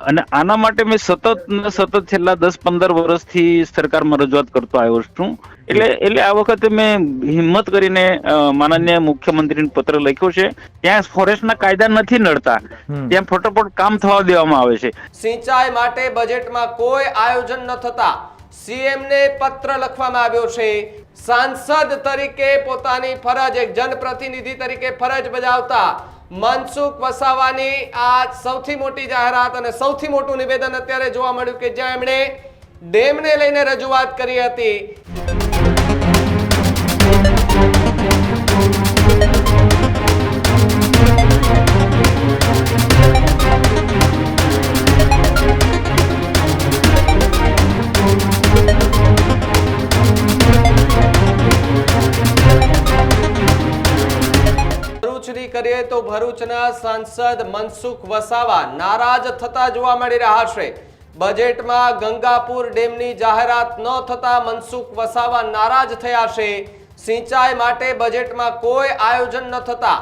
અને આના માટે મેં સતત છેલ્લા 10-15 વર્ષથી સરકારમાં રજૂઆત કરતો આવ્યો છું. એટલે આ વખતે મેં હિંમત કરીને માનનીય મુખ્યમંત્રીને પત્ર લખ્યો છે. ત્યાં ફોરેસ્ટના કાયદા નથી નડતા, ત્યાં ફટાફટ કામ થવા દેવામાં આવે છે. સિંચાઈ માટે બજેટમાં કોઈ આયોજન ન થતા સીએમ ને પત્ર લખવામાં આવ્યો છે. સાંસદ તરીકે પોતાની ફરજ, એક જનપ્રતિનિધિ તરીકે ફરજ બજાવતા મનસુખ વસાવાની આ સૌથી મોટી જાહેરાત અને સૌથી મોટું નિવેદન અત્યારે જોવા મળ્યું કે જ્યાં એમણે ડેમને લઈને રજૂઆત કરી હતી. કરીએ તો ભરૂચના સાંસદ મનસુખ વસાવા નારાજ થતા જોવા મળી રહ્યા છે. બજેટમાં ગંગાપુર ડેમની જાહેરાત ન થતા મનસુખ વસાવા નારાજ થયા છે. સિંચાઈ માટે બજેટમાં કોઈ આયોજન ન થતા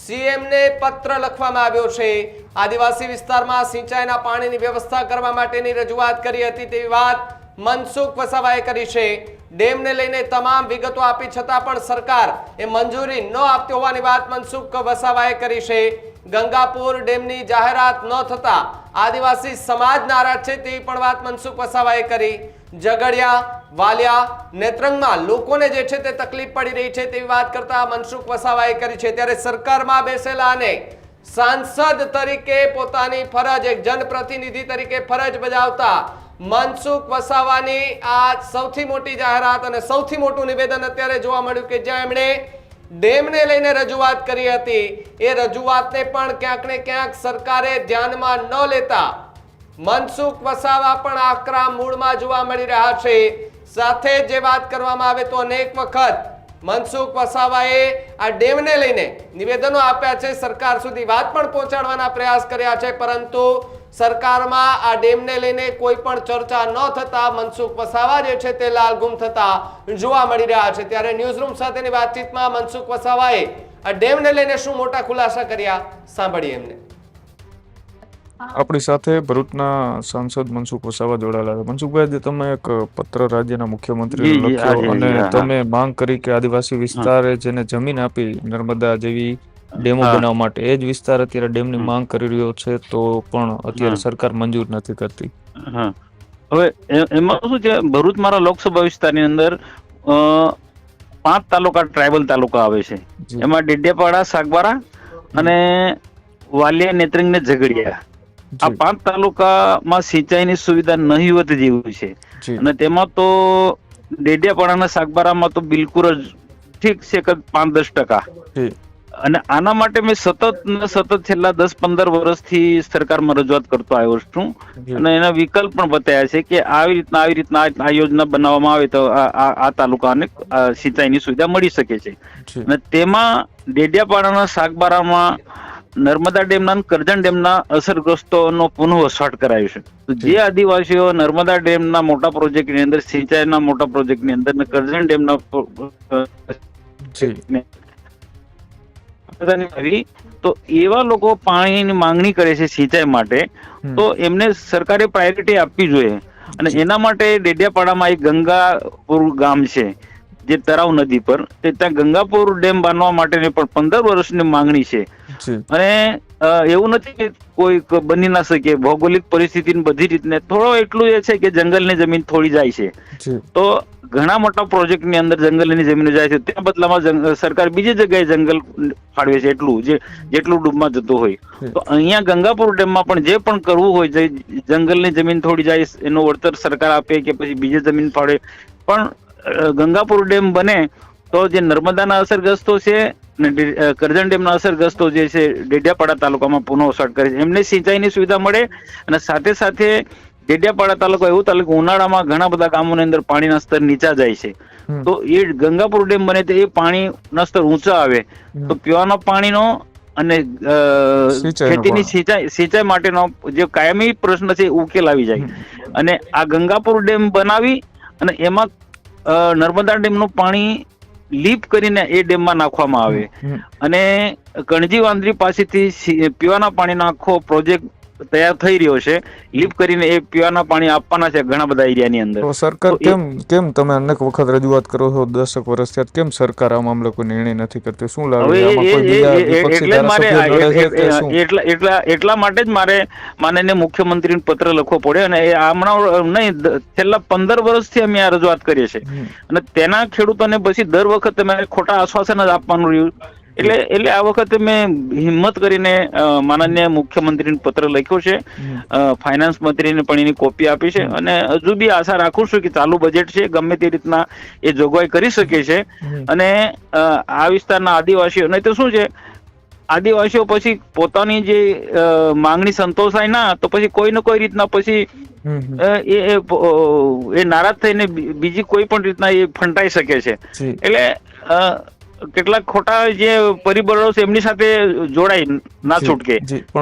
સીએમને પત્ર લખવામાં આવ્યો છે. આદિવાસી વિસ્તારમાં સિંચાઈના પાણીની વ્યવસ્થા કરવા માટેની રજૂઆત કરી હતી તેવી વાત મનસુખ વસાવાએ કરી છે. ડેમને લઈને તમામ વિગતો આપી છતાં પણ સરકાર એ મંજૂરી ન આપતી હોવાની વાત મનસુખ વસાવાએ કરી છે. ગંગાપુર ડેમની જાહેરાત ન થતા આદિવાસી સમાજ નારાજ છે તેવી પણ વાત મનસુખ વસાવાએ કરી. ઝઘડિયા, વાલિયા, નેત્રંગમાં લોકોને જે છે તે તકલીફ પડી રહી છે તેવી વાત કરતા મનસુખ વસાવાએ કરી છે. ત્યારે સરકારમાં બેસેલા અને સાંસદ તરીકે પોતાની ફરજ, એક જનપ્રતિનિધિ તરીકે ફરજ બજાવતા મનસુખ વસાવાની આ સૌથી મોટી જાહેરાત અને સૌથી મોટું નિવેદન અત્યારે જોવા મળ્યું કે જ્યાં એમણે ડેમને લઈને રજૂઆત કરી હતી. એ રજૂઆતને પણ ક્યાંક ને ક્યાંક સરકારે ધ્યાનમાં ન લેતા મનસુખ વસાવા પણ આકરા મૂળમાં જોવા મળી રહ્યા છે. સાથે જે વાત કરવામાં આવે તો અનેક વખત મનસુખ વસાવાએ આ ડેમને લઈને નિવેદનો આપ્યા છે, સરકાર સુધી વાત પણ પહોંચાડવાના પ્રયાસ કર્યા છે, પરંતુ સરકારમાં આ ડેમને લઈને કોઈ પણ ચર્ચા ન થતા મનસુખ વસાવા જે છે તે લાલગુમ થતા જોવા મળી રહ્યા છે. ત્યારે ન્યૂઝરૂમ સાથેની વાતચીતમાં મનસુખ વસાવાએ આ ડેમને લઈને શું મોટા ખુલાસા કર્યા, સાંભળીએ એમને. આપણી સાથે ભરૂચના સાંસદ મનસુખ વસાવા જોડાયેલા છે. મનસુખભાઈ, તમે એક પત્ર રાજ્યના મુખ્યમંત્રી લખ્યો અને તમે માંગ કરી કે આદિવાસી વિસ્તારે જેને જમીન આપી નર્મદા જેવી ડેમો બનાવવા માટે, એ જ વિસ્તાર અત્યારે ડેમની માંગ કરી રહ્યો છે, તો પણ અત્યારે સરકાર મંજૂર નથી કરતી. હવે એમાં શું છે, ભરૂચ મારા લોકસભા વિસ્તારની અંદર 5 તાલુકા, ટ્રાઇબલ તાલુકા આવે છે. એમાં ડેડિયાપાડા, સાગબારા અને વાલિયા, નેત્રંગ ને ઝઘડિયા, આ 5 તાલુકામાં સિંચાઈની સુવિધા નહીવત જેવી છે. અને તેમાં તો ડેડિયાપાડા અને સાગબારામાં તો બિલકુલ જ ઠીક છે કે 5-10%. અને આના માટે મેં સતત છેલ્લા 10-15 વર્ષથી સરકારમાં રજૂઆત કરતો આવ્યો છું. અને એના વિકલ્પ પણ બતાવ્યા છે કે આવી રીતના આ યોજના બનાવવામાં આવે તો આ તાલુકાને સિંચાઈની સુવિધા મળી શકે છે. અને તેમાં ડેડિયાપાડાના, સાગબારામાં નર્મદા ડેમના અને કરજણ ડેમના અસરગ્રસ્તોનો પુનઃ વસવાટ કરાયો છે. તો જે આદિવાસીઓ નર્મદા ડેમના મોટા પ્રોજેક્ટની અંદર, સિંચાઈના મોટા પ્રોજેક્ટની અંદર અને કરજણ ડેમના તો એવા લોકો પાણીની માંગણી કરે છે સિંચાઈ માટે, તો એમને સરકારે પ્રાયોરિટી આપવી જોઈએ. અને એના માટે ડેડિયાપાડામાં એક ગંગાપુર ગામ છે જે તરાવ નદી પર, ત્યાં ગંગાપુર ડેમ બાંધવા માટેની પણ 15 વર્ષની માંગણી છે. અને એવું નથી કે કોઈ બની ના શકે, ભૌગોલિક પરિસ્થિતિ બધી રીતને થોડો એટલું એ છે કે જંગલની જમીન થોડી જાય છે. તો ઘણા મોટા પ્રોજેક્ટની અંદર જંગલની જમીન જાય છે, ત્યાં બદલામાં સરકાર બીજી જગ્યાએ જંગલ ફાળવે છે જેટલું ડૂબમાં જતું હોય. તો અહીંયા ગંગાપુર ડેમમાં પણ જે પણ કરવું હોય, જંગલની જમીન થોડી જાય એનું વળતર સરકાર આપે કે પછી બીજી જમીન ફાળવે. પણ ગંગાપુર ડેમ બને તો જે નર્મદાના અસરગ્રસ્તો છે અને કરજણ ડેમના અસરગ્રસ્તો જે છે ડેડિયાપાડા તાલુકામાં પુનઃ વસવાટ કરે છે, એમને સિંચાઈની સુવિધા મળે. અને સાથે સાથે ડેડિયાપાડા તાલુકો એવું તાલુકો, ઉનાળામાં ઘણા બધા ગામોની અંદર પાણીના સ્તર નીચા જાય છે. તો એ ગંગાપુર ડેમ બને તો એ પાણીના સ્તર ઊંચા આવે તો પીવાના પાણીનો અને ખેતીની સિંચાઈ માટેનો જે કાયમી પ્રશ્ન છે ઉકેલ આવી જાય. અને આ ગંગાપુર ડેમ બનાવી અને એમાં નર્મદા ડેમનું પાણી લીપ કરીને એ ડેમમાં નાખવામાં આવે અને કણજી વાંદરી પાસેથી પીવાના પાણીનો આખો પ્રોજેક્ટ તૈયાર થઈ રહ્યો છે, લીપ કરીને એ પીવાના પાણી આપવાના છે ઘણા બધા એરિયાની અંદર. તો સરકાર કેમ તમે અનેક વખત રજૂઆત કરો છો 10 વર્ષથી, કેમ સરકાર આ મામલે કોઈ નિર્ણય નથી કરતી? શું લાગે છે આમાં કોઈ બીજા વિપક્ષી ધારાસભ્યો લડે છે કે શું? એટલા માટે જ મારે માનનીય મુખ્યમંત્રીને પત્ર લખવો પડે, અને એ હમણાં નહીં, છેલ્લા 15 વર્ષથી અમે આ રજૂઆત કરીએ છીએ, અને તેના ખેડૂતોને પછી દર વખતે મેં ખોટા આશ્વાસન જ આપવાનું રહ્યું. એટલે આ વખતે મેં હિંમત કરીને માનનીય મુખ્યમંત્રીને પત્ર લખ્યો છે, ફાઇનાન્સ મંત્રીને પણ એની કોપી આપી છે, અને હજુ બી આશા રાખું છું કે ચાલુ બજેટ છે ગમે તે રીતના એ જોગવાઈ કરી શકે છે. અને આ વિસ્તારના આદિવાસીઓને તો શું છે, આદિવાસીઓ પછી પોતાની જે માંગણી સંતોષાય ના તો પછી કોઈ ને કોઈ રીતના પછી એ નારાજ થઈને બીજી કોઈ પણ રીતના એ ફંટાઈ શકે છે. એટલે કેટલાક ખોટા જે પરિબળો છે એમની સાથે જોડાઈ ના છૂટકે,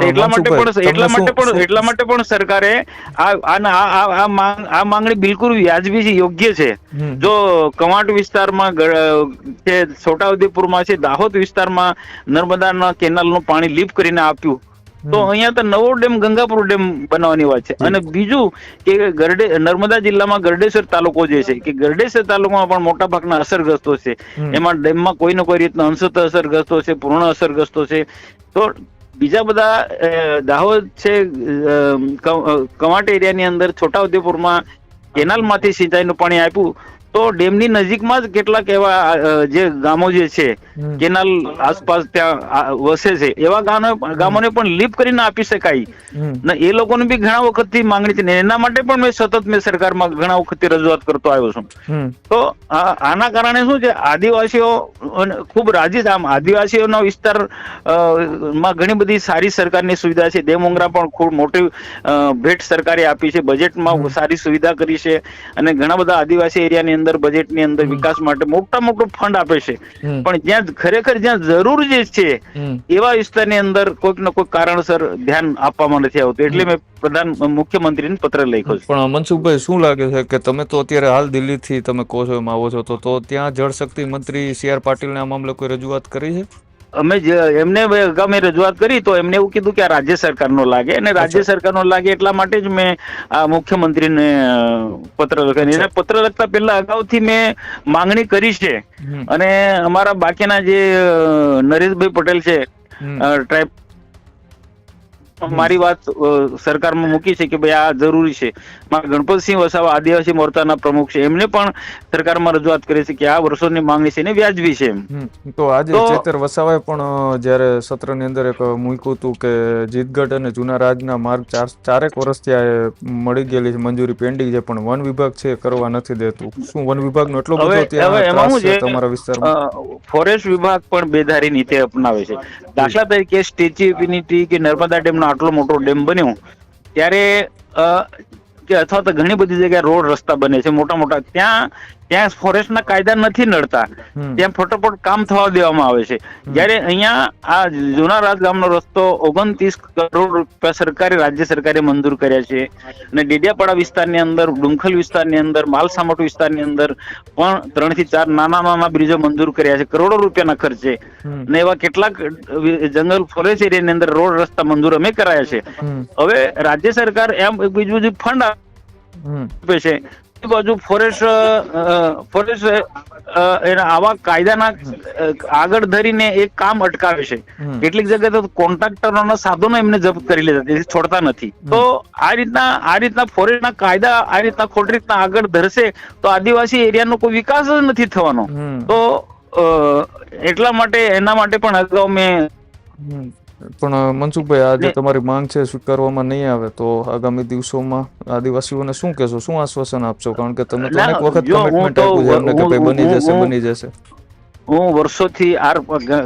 એટલા માટે પણ સરકારે આ માંગણી બિલકુલ વ્યાજબી છે, યોગ્ય છે. જો કવાંટ વિસ્તારમાં છે, છોટાઉદેપુરમાં છે, દાહોદ વિસ્તારમાં નર્મદાના કેનાલનું પાણી લીપ કરીને આપ્યું, તો અહીંયા તો નવો ડેમ ગંગાપુર ડેમ બનાવવાની વાત છે. અને બીજું કે નર્મદા જિલ્લામાં ગરડેશ્વર તાલુકો જે છે, કે ગરડેશ્વર તાલુકામાં પણ મોટા ભાગના અસરગ્રસ્તો છે, એમાં ડેમમાં કોઈ ને કોઈ રીતના અંશતઃ અસરગ્રસ્તો છે, પૂર્ણ અસરગ્રસ્તો છે. તો બીજા બધા દાહોદ છે, કવાંટ એરિયાની અંદર છોટાઉદેપુરમાં કેનાલમાંથી સિંચાઈનું પાણી આપ્યું, તો ડેમની નજીકમાં જ કેટલાક એવા જે ગામો જે છે કેનાલ આસપાસ ત્યાં વસે છે, એવા ગામોને પણ લીપ કરીને આપી શકાય. એ લોકોને બી ઘણા વખતથી માંગણી છે, એના માટે પણ મેં સરકારમાં ઘણા વખતથી રજૂઆત કરતો આવ્યો છું. તો આના કારણે શું છે, આદિવાસીઓ ખૂબ રાજી છે. આમ આદિવાસીઓના વિસ્તાર માં ઘણી બધી સારી સરકારની સુવિધા છે. દેવમોંગરા પણ ખૂબ મોટી ભેટ સરકારે આપી છે, બજેટમાં સારી સુવિધા કરી છે, અને ઘણા બધા આદિવાસી એરિયાની અંદર બજેટની અંદર વિકાસ માટે મોટું ફંડ આપે છે. પણ જ્યાં ખરેખર જ્યાં જરૂર જે છે એવા વિસ્તારની અંદર કોઈક ને કોઈક કારણસર ધ્યાન આપવામાં નથી આવતું. એટલે મેં મુખ્યમંત્રીને પત્ર લખ્યો છે. પણ મનસુખભાઈ, શું લાગે છે કે તમે તો અત્યારે હાલ દિલ્હીથી તમે કહો છો એમ આવો છો, તો ત્યાં જળશક્તિ મંત્રી CR પાટીલને આ મામલે કોઈ રજૂઆત કરી છે? અમે એમને અગાઉ રજૂઆત કરી તો એમને એવું કીધું કે આ રાજ્ય સરકારનો લાગે, અને રાજ્ય સરકારનો લાગે એટલા માટે જ મેં આ મુખ્યમંત્રીને પત્ર લખ્યો. એને પત્ર લખતા પહેલા અગાઉથી મેં માંગણી કરી છે, અને અમારા બાકીના જે નરેશભાઈ પટેલ છે ટ્રાઇબ, મારી વાત સરકારમાં મૂકી છે કે ભાઈ આ જરૂરી છે. મારા ગણપતસિંહ વસાવા આદિવાસી મોરચાના પ્રમુખ છે, એમને પણ સરકારમાં રજૂઆત કરી છે કે આ વર્ષોની માંગણી છે ને વ્યાજબી છે. તો આજે ચેતર વસાવાએ પણ જયારે સત્રની અંદર એક મૂક્યું હતું કે જીતગઢ અને જૂના રાજના માર્ગ ચારેક વર્ષથી આ મળી ગયેલી છે, મંજૂરી પેન્ડિંગ છે, પણ વન વિભાગ છે કરવા નથી દેતું. શું વન વિભાગનો એટલો બધો ત્રાસ છે તમારા વિસ્તારમાં? ફોરેસ્ટ વિભાગ પણ બેધારી નીતિ અપનાવે છે. દાખલા તરીકે સ્ટેચ્યુ ઓફ યુનિટી કે નર્મદા ડેમનો આટલો મોટો ડેમ બન્યો ત્યારે કે અથવા તો ઘણી બધી જગ્યાએ રોડ રસ્તા બને છે મોટા, ત્યાં ફોરેસ્ટના કાયદા નથી નડતા, ત્યાં ફટોફટ કામ થવા દેવામાં આવે છે. જ્યારે અહીંયા આ જૂના રાજ ગામનો રસ્તો 29 કરોડ રૂપિયા રાજ્ય સરકારે મંજૂર કર્યા છે, અને ડેડિયાપાડા વિસ્તારની અંદર, ડુમખલ વિસ્તારની અંદર, માલસામટ વિસ્તારની અંદર પણ 3 થી 4 નાના બ્રિજો મંજૂર કર્યા છે કરોડો રૂપિયાના ખર્ચે, અને એવા કેટલાક જંગલ ફોરેસ્ટ એરિયાની અંદર રોડ રસ્તા મંજૂર અમે કરાયા છે. હવે રાજ્ય સરકાર એમ બીજું ફંડ આપે છે, બાજુ ફોરેસ્ટ આવા કાયદાના આગળ ધરીને એક કામ અટકાવે છે. કેટલીક જગ્યાએ તો કોન્ટ્રાક્ટરોના સાધનો એમને જપ્ત કરી લેતા, તેથી છોડતા નથી. તો આ રીતના ફોરેસ્ટના કાયદા આ રીતના ખોટી રીતના આગળ ધરશે તો આદિવાસી એરિયાનો કોઈ વિકાસ જ નથી થવાનો. તો એટલા માટે એના માટે પણ અગાઉ મેં પણ મનસુખભાઈ, આ જે તમારી માંગ છે સ્વીકારવામાં નહીં આવે તો આગામી દિવસોમાં આદિવાસીઓને શું કહેશો, શું આશ્વાસન આપશો? કારણ કે તમે તો અનેક વખત કમિટમેન્ટ આપ્યું છે એમને કે ભાઈ બની જશે. હું વર્ષોથી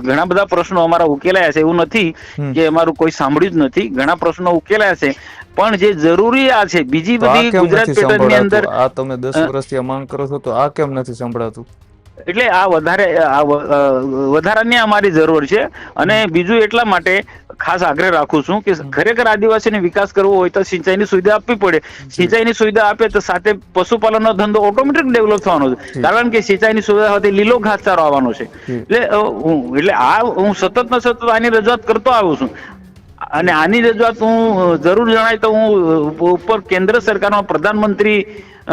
ઘણા બધા પ્રશ્નો અમારા ઉકેલાયા છે, એવું નથી કે અમારું કોઈ સાંભળ્યું જ નથી, ઘણા પ્રશ્નો ઉકેલાયા છે, પણ જે જરૂરી આ છે બીજી બધી ગુજરાત પેટર્નની અંદર આ તમે 10 વર્ષથી આ માંગ કરો છો તો આ કેમ નથી સંભળાતું? એટલે આ વધારાની અમારી જરૂર છે. અને બીજું એટલા માટે ખાસ આગ્રહ રાખું છું કે ખરેખર આદિવાસીને વિકાસ કરવો હોય તો સિંચાઈની સુવિધા આપવી પડે. સિંચાઈની સુવિધા આપે તો સાથે પશુપાલનનો ધંધો ઓટોમેટિક ડેવલપ થવાનો છે, કારણ કે સિંચાઈની સુવિધા હોતી લીલો ઘાસચારો આવવાનો છે. એટલે આ હું સતત આની રજૂઆત કરતો આવ્યો છું. અને આની રજૂઆત હું જરૂર જણાય તો હું ઉપર કેન્દ્ર સરકારમાં પ્રધાનમંત્રી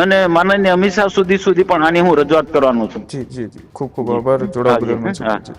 અને માનનીય અમિત શાહ સુધી પણ આની હું રજૂઆત કરવાનો છું. જી જી જી, ખૂબ ખૂબ આભાર જોડાવા બદલ મનસુખભાઈ.